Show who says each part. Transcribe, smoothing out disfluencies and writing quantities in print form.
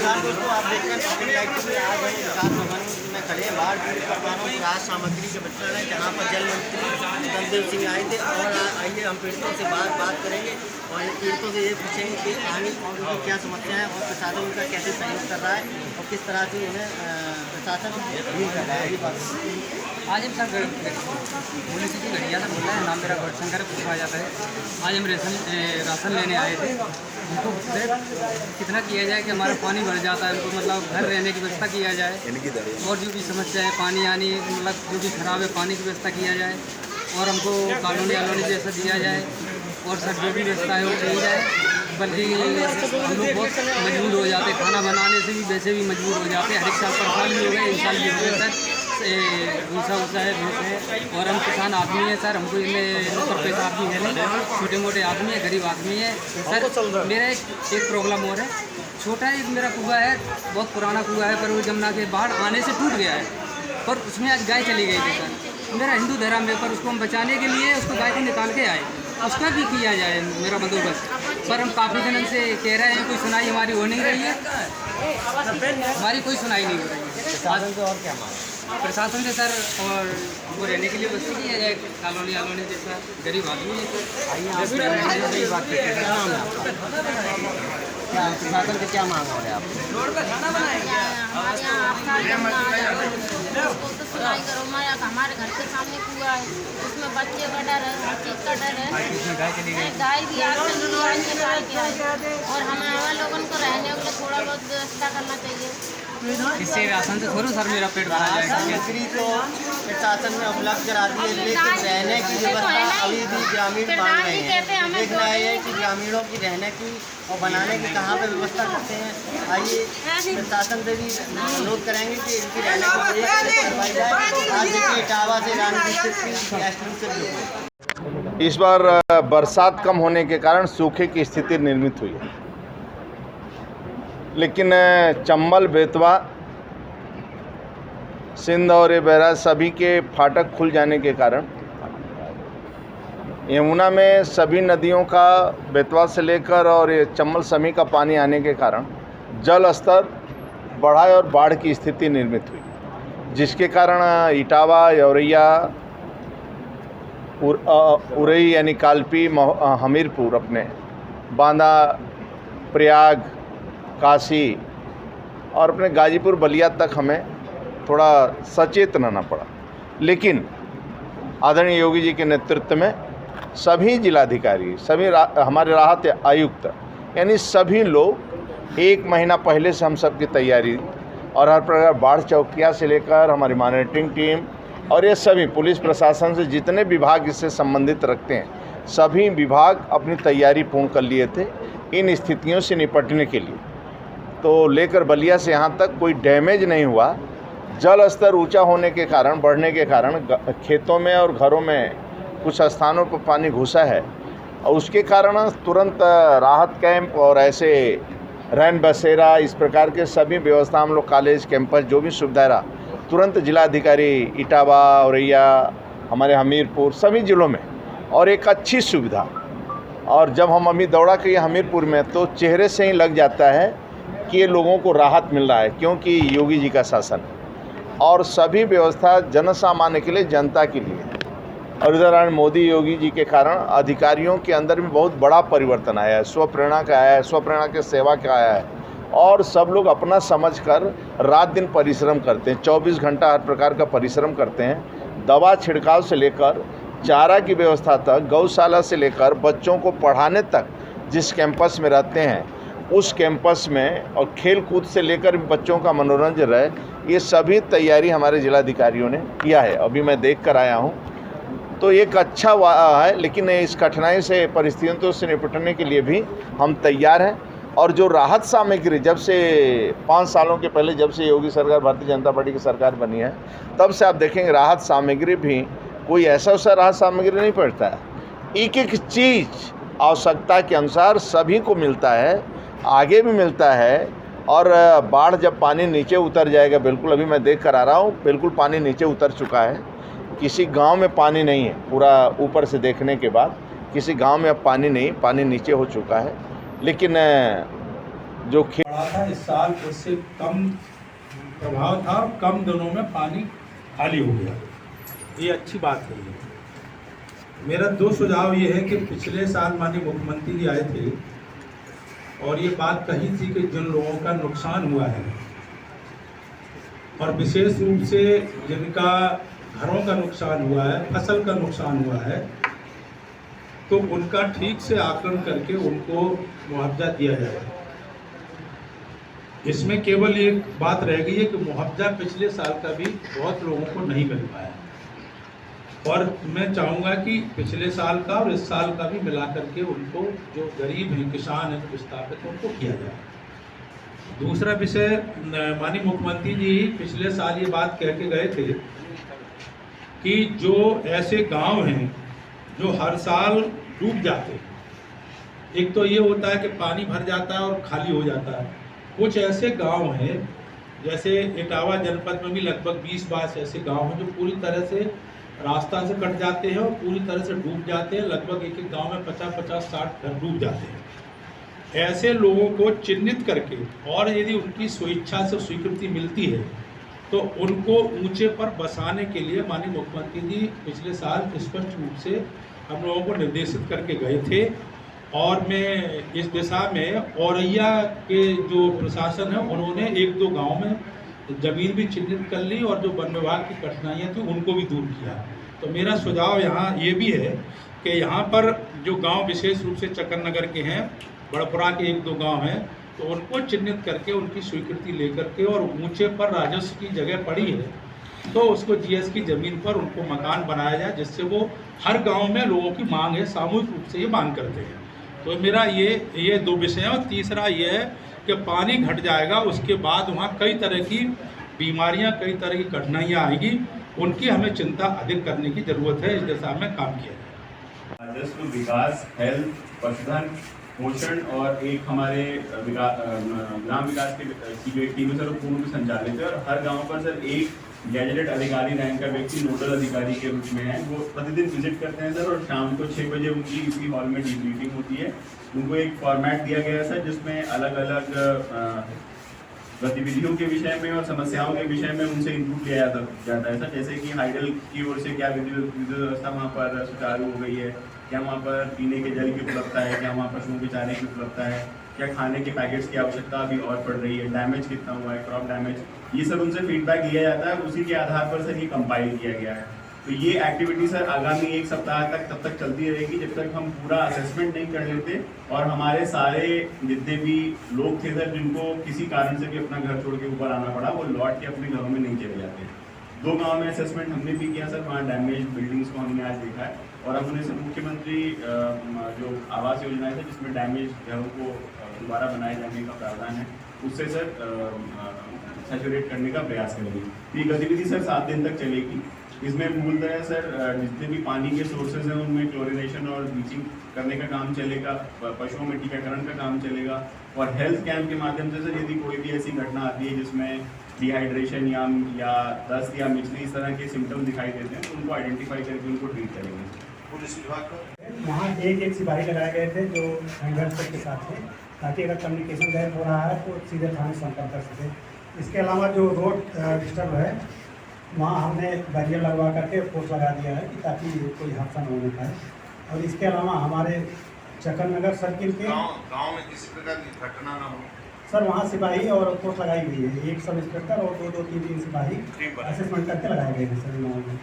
Speaker 1: नमस्कार दोस्तों, आप देख रहे हैं आज हम विकास भवन में खड़े हैं। बाढ़ पीड़ित परिवारों को राहत सामग्री के वितरण है, जहां पर जल मंत्री तंदेव सिंह आए थे। और आइए हम पीड़ितों से बात करेंगे और पीड़ितों से ये पूछेंगे कि आगे उनकी क्या समस्या है और प्रशासन उनका कैसे सहयोग कर रहा है और किस तरह से उन्हें प्रशासन डील कर रहा है।
Speaker 2: आज हम सर पुलिस की घड़िया से बोल रहे हैं। नाम मेरा गौरशंकर पूछा जाता है। आज हम राशन लेने आए थे। उनको कितना किया जाए कि हमारा पानी भर जाता है, उनको मतलब घर रहने की व्यवस्था किया जाए और जो भी समस्या है पानी आनी मतलब जो भी खराब है पानी की व्यवस्था किया जाए और हमको कॉलोनी जैसा दिया जाए और सर जो भी व्यवस्था है वो की जाए। बल्कि हम लोग बहुत मजबूर हो जाते हैं, खाना बनाने से भी वैसे भी मजबूर हो जाते हैं। हर एक साल परेशान भी हो गए, इन साल भी हुए सर। भूसा है भूस है और हम किसान आदमी हैं सर। हमको इनमें नौकर पैसा आदमी है नहीं, छोटे मोटे आदमी है, गरीब आदमी है सर। मेरा एक प्रॉब्लम और है। छोटा एक मेरा कुआं है, बहुत पुराना कुआं है, पर वो जमुना के बाढ़ आने से टूट गया है। पर उसमें आज गाय चली गई थी सर। मेरा हिंदू धर्म है, पर उसको हम बचाने के लिए उसको गाय को निकाल के आए, उसका भी किया जाए मेरा बंदोबस्त। पर हम काफ़ी दिन से कह रहे हैं, कोई सुनाई हमारी हो नहीं रही है, हमारी कोई सुनाई नहीं हो रही है।
Speaker 1: प्रशासन से और क्या मांग?
Speaker 2: प्रशासन से सर और वो रहने के लिए व्यवस्था किया जाए, कॉलोनी जैसा गरीब आदमी है सर।
Speaker 1: आइए आप बात करते हैं। क्या नाम है आपका? क्या प्रशासन से क्या मांग हो रहा है आपको?
Speaker 3: हमारे घर के सामने कुआ है, उसमें बच्चे का डर है, हर चीज़ का डर है। गाय भी और हमारे लोगों को रहने के लिए थोड़ा बहुत व्यवस्था करना चाहिए।
Speaker 2: इससे राशन से थोड़ा सर मेरा पेट भरा जाएगा।
Speaker 1: सामग्री तो प्रशासन ने उपलब्ध करा दी है, लेकिन रहने की व्यवस्था अभी भी ग्रामीण मांग रहे हैं। देख रहे हैं कि ग्रामीणों की रहने की और बनाने की कहाँ पर व्यवस्था करते हैं। आइए प्रशासन से भी अनुरोध करेंगे कि इनकी रहने की व्यवस्था करवाई जाए। आज देखिए इटावा से रानी
Speaker 4: इस बार बरसात कम होने के कारण सूखे की स्थिति निर्मित हुई है, लेकिन चंबल बेतवा सिंध और ये बैराज सभी के फाटक खुल जाने के कारण यमुना में सभी नदियों का बेतवा से लेकर और ये चंबल समी का पानी आने के कारण जल स्तर बढ़ा और बाढ़ की स्थिति निर्मित हुई, जिसके कारण इटावा यौरैया उरई यानी कालपी हमीरपुर अपने बांदा प्रयाग काशी और अपने गाजीपुर बलिया तक हमें थोड़ा सचेत रहना पड़ा। लेकिन आदरणीय योगी जी के नेतृत्व में सभी जिलाधिकारी, सभी हमारे राहत आयुक्त यानी सभी लोग एक महीना पहले से हम सब की तैयारी और हर प्रकार बाढ़ चौकिया से लेकर हमारी मॉनिटरिंग टीम और ये सभी पुलिस प्रशासन से जितने विभाग इससे संबंधित रखते हैं, सभी विभाग अपनी तैयारी पूर्ण कर लिए थे इन स्थितियों से निपटने के लिए। तो लेकर बलिया से यहाँ तक कोई डैमेज नहीं हुआ। जल स्तर ऊंचा होने के कारण, बढ़ने के कारण खेतों में और घरों में कुछ स्थानों पर पानी घुसा है और उसके कारण तुरंत राहत कैंप और ऐसे रैन बसेरा इस प्रकार के सभी व्यवस्था हम लोग कॉलेज कैंपस जो भी सुविधा रहा तुरंत जिलाधिकारी इटावा औरैया हमारे हमीरपुर सभी जिलों में और एक अच्छी सुविधा। और जब हम अभी दौड़ा के हमीरपुर में तो चेहरे से ही लग जाता है कि ये लोगों को राहत मिल रहा है, क्योंकि योगी जी का शासन है और सभी व्यवस्था जन सामान्य के लिए, जनता के लिए। और इधर मोदी योगी जी के कारण अधिकारियों के अंदर भी बहुत बड़ा परिवर्तन आया है, स्वप्रेरणा का आया है, स्वप्रेरणा के सेवा का आया है और सब लोग अपना समझकर रात दिन परिश्रम करते हैं, 24 घंटा हर प्रकार का परिश्रम करते हैं। दवा छिड़काव से लेकर चारा की व्यवस्था तक, गौशाला से लेकर बच्चों को पढ़ाने तक जिस कैंपस में रहते हैं उस कैंपस में, और खेल कूद से लेकर बच्चों का मनोरंजन रहे, ये सभी तैयारी हमारे जिलाधिकारियों ने किया है। अभी मैं देख कर आया हूँ तो एक अच्छा है, लेकिन इस कठिनाई से परिस्थितियों से निपटने के लिए भी हम तैयार हैं। और जो राहत सामग्री जब से 5 सालों के पहले जब से योगी सरकार भारतीय जनता पार्टी की सरकार बनी है तब से आप देखेंगे राहत सामग्री भी कोई ऐसा राहत सामग्री नहीं पड़ता है। एक एक चीज़ आवश्यकता के अनुसार सभी को मिलता है, आगे भी मिलता है। और बाढ़ जब पानी नीचे उतर जाएगा, बिल्कुल अभी मैं देख कर आ रहा हूँ, बिल्कुल पानी नीचे उतर चुका है। किसी गांव में पानी नहीं है, पूरा ऊपर से देखने के बाद किसी गांव में अब पानी नहीं, पानी नीचे हो चुका है। लेकिन जो
Speaker 5: रहा था, इस साल उससे कम प्रभाव था और कम दिनों में पानी खाली हो गया। ये अच्छी बात है। मेरा दो सुझाव ये है कि पिछले साल माननीय मुख्यमंत्री जी आए थे और ये बात कही थी कि जिन लोगों का नुकसान हुआ है और विशेष रूप से जिनका घरों का नुकसान हुआ है, फसल का नुकसान हुआ है, तो उनका ठीक से आकलन करके उनको मुआवजा दिया जाए। इसमें केवल एक बात रह गई है कि मुआवजा पिछले साल का भी बहुत लोगों को नहीं मिल पाया और मैं चाहूँगा कि पिछले साल का और इस साल का भी मिला करके उनको, जो गरीब हैं, किसान हैं, विस्थापित हैं, उनको किया जाए। दूसरा विषय, माननीय मुख्यमंत्री जी पिछले साल ये बात कह के गए थे कि जो ऐसे गांव हैं जो हर साल डूब जाते हैं, एक तो ये होता है कि पानी भर जाता है और खाली हो जाता है, कुछ ऐसे गांव हैं जैसे इटावा जनपद में भी लगभग 20-22 ऐसे गांव हैं जो पूरी तरह से रास्ता से कट जाते हैं और पूरी तरह से डूब जाते हैं। लगभग एक गांव में 50-60 घर डूब जाते हैं। ऐसे लोगों को चिन्हित करके और यदि उनकी स्वेच्छा से स्वीकृति मिलती है तो उनको ऊंचे पर बसाने के लिए माननीय मुख्यमंत्री जी पिछले साल स्पष्ट रूप से हम लोगों को निर्देशित करके गए थे और मैं इस दिशा में औरैया के जो प्रशासन है उन्होंने 1-2 गांव में ज़मीन भी चिन्हित कर ली और जो वन विभाग की कठिनाइयाँ थी उनको भी दूर किया। तो मेरा सुझाव यहाँ ये भी है कि यहाँ पर जो गांव विशेष रूप से चक्कर नगर के हैं, बड़पुरा के 1-2 गांव हैं, तो उनको चिन्हित करके उनकी स्वीकृति लेकर के और ऊंचे पर राजस्व की जगह पड़ी है तो उसको जीएस की ज़मीन पर उनको मकान बनाया जाए, जिससे वो हर गांव में लोगों की मांग है, सामूहिक रूप से ये मांग करते हैं। तो मेरा ये 2 विषय हैं। और तीसरा ये है कि पानी घट जाएगा, उसके बाद वहाँ कई तरह की बीमारियाँ, कई तरह की कठिनाइयाँ आएगी, उनकी हमें चिंता अधिक करने की ज़रूरत है। इस दिशा में काम किया जाए।
Speaker 6: राजस्व, विकास, हेल्थ, पशुधन, पोषण और एक हमारे ग्राम विकास की एक टीम सर पूर्ण रूप से संचालित है और हर गांव पर सर एक गैजेटेड अधिकारी रैंक का व्यक्ति नोडल अधिकारी के रूप में है। वो प्रतिदिन विजिट करते हैं सर और शाम को 6 बजे उनकी इसी हॉल में मीटिंग होती है। उनको एक फॉर्मेट दिया गया है सर जिसमें अलग अलग गतिविधियों के विषय में और समस्याओं के विषय में उनसे इनपुट लिया जाता है सर। जैसे कि हाइडल की ओर से क्या विद्युत व्यवस्था वहाँ पर सुचारू हो गई है, क्या वहाँ पर पीने के जल की उपलब्धता है, क्या वहाँ पशुओं के चारे की उपलब्धता है, क्या खाने के पैकेट्स की आवश्यकता अभी और पड़ रही है, डैमेज कितना हुआ है, क्रॉप डैमेज, ये सब उनसे फीडबैक लिया जाता है। उसी के आधार पर सर ये कंपाइल किया गया है। तो ये एक्टिविटी सर आगामी 1 सप्ताह तक तब तक चलती रहेगी जब तक हम पूरा असेसमेंट नहीं कर लेते और हमारे सारे जितने भी लोग थे सर जिनको किसी कारण से भी अपना घर छोड़ के ऊपर आना पड़ा, वो लौट के अपने घरों में नहीं चले जाते। 2 गाँव में असेसमेंट हमने भी किया सर, वहाँ डैमेज बिल्डिंग्स को हमने आज देखा है और अब उन्हें मुख्यमंत्री जो आवास योजना है जिसमें डैमेज घरों को दोबारा बनाए जाने का प्रावधान है, उससे सर सैचुरेट करने का प्रयास करेंगे। तो ये गतिविधि सर 7 दिन तक चलेगी। इसमें मूलतः सर जितने भी पानी के सोर्सेज हैं उनमें क्लोरिनेशन और ब्लीचिंग करने का काम चलेगा, पशुओं में टीकाकरण का काम चलेगा और हेल्थ कैंप के माध्यम से सर यदि कोई भी ऐसी घटना आती है जिसमें डिहाइड्रेशन या दस्त या मिचली इस तरह के सिम्टम्स दिखाई देते हैं तो उनको आइडेंटिफाई करके उनको ट्रीट करेंगे।
Speaker 1: पुलिस विभाग का
Speaker 7: वहाँ एक सिपाही लगाए गए थे जो संघर्ष के साथ थे, ताकि अगर कम्युनिकेशन गैप हो रहा है तो सीधे थाने संपर्क कर सके। इसके अलावा जो रोड डिस्टर्ब है वहाँ हमने बैरियर लगवा करके फोर्स लगा दिया है कि ताकि कोई हादसा न होने पाए। और इसके अलावा हमारे चक्कर नगर सर्किल के
Speaker 8: गांव में किसी प्रकार की घटना ना हो
Speaker 7: सर, वहाँ सिपाही और फोर्स लगाई हुई है, 1 सब इंस्पेक्टर और 2-3 सिपाही असेसमेंट करके लगाए गए हैं सर गाँव में।